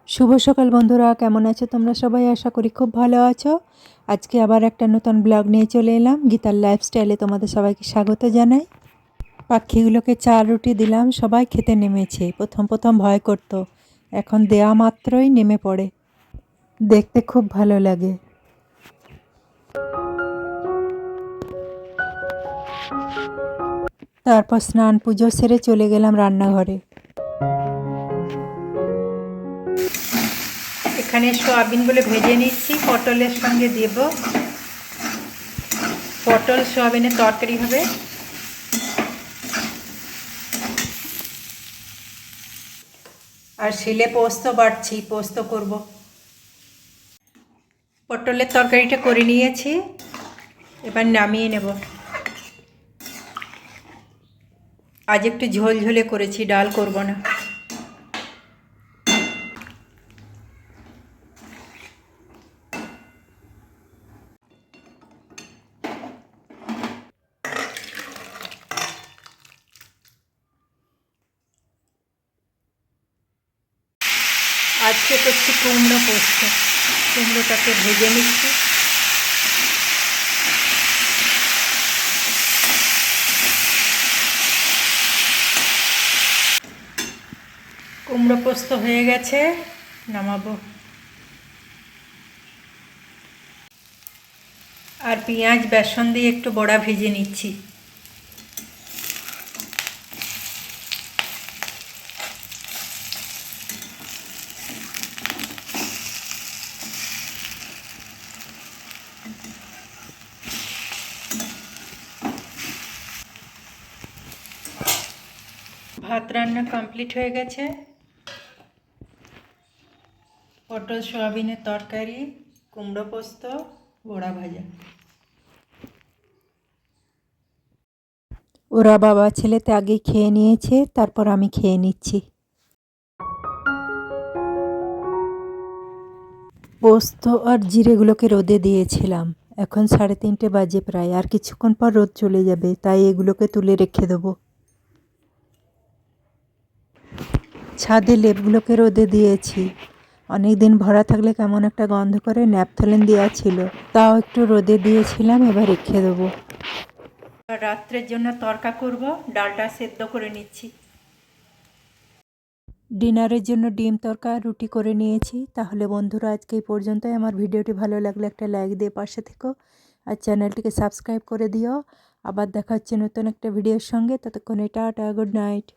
শুভ সকাল বন্ধুরা, কেমন আছো তোমরা সবাই? আশা করি খুব ভালো আছো। আজকে আবার একটা নতুন ব্লগ নিয়ে চলে এলাম। গীতার লাইফস্টাইলে তোমাদের সবাইকে স্বাগত জানাই। পাখিগুলোকে চা রুটি দিলাম, সবাই খেতে নেমেছে। প্রথম প্রথম ভয় করত, এখন দেয়া মাত্রই নেমে পড়ে। দেখতে খুব ভালো লাগে। তারপর স্নান পুজো সেরে চলে গেলাম রান্নাঘরে। এখানে সোয়াবিনগুলো ভেজে নিচ্ছি, পটলের সঙ্গে দেব। পটল সোয়াবিনের তরকারি হবে। আর শিলে পোস্ত বাটছি, পোস্ত করব। পটলের তরকারিটা করে নিয়েছি, এবার নামিয়ে নেব। আজ একটু ঝোলঝোলে করেছি, ডাল করব না। আজকে করছি কুমড়ো পোস্ত। কুমড়োটাকে ভেজে নিচ্ছি। কুমড়ো পোস্ত হয়ে গেছে, নামাবো। আর পেঁয়াজ বেসন দিয়ে একটু বড়া ভেজে নিচ্ছি। ভাত রান্না কমপ্লিট হয়ে গেছে। পটল সোয়াবিনের তরকারি, কুমড়ো পোস্ত, বড়া ভাজা। ওরা বাবা ছেলেতে আগে খেয়ে নিয়েছে, তারপর আমি খেয়ে নিচ্ছি। পোস্ত আর জিরেগুলোকে রোদে দিয়েছিলাম। এখন 3:30 বাজে প্রায়, আর কিছুক্ষণ পর রোদ চলে যাবে, তাই এগুলোকে তুলে রেখে দেবো। ছাদে লেপগুলোকে রোদে দিয়েছি। অনেক দিন ভরা থাকলে কেমন একটা গন্ধ করে, ন্যাপথলিন দেওয়া ছিল, তাও একটু রোদে দিয়েছিলাম, এবার রেখে দেবো। রাত্রের জন্য তরকা করব, ডালটা সেদ্ধ করে নিচ্ছি। ডিনারের জন্য ডিম তরকা রুটি করে নিয়েছি। তাহলে বন্ধুরা, আজকে এই পর্যন্তই। আমার ভিডিওটি ভালো লাগলে একটা লাইক দিয়ে পাশে থেকো, আর চ্যানেলটিকে সাবস্ক্রাইব করে দিও। আবার দেখা হচ্ছে নতুন একটা ভিডিওর সঙ্গে। ততক্ষণে টাটা, গুড নাইট।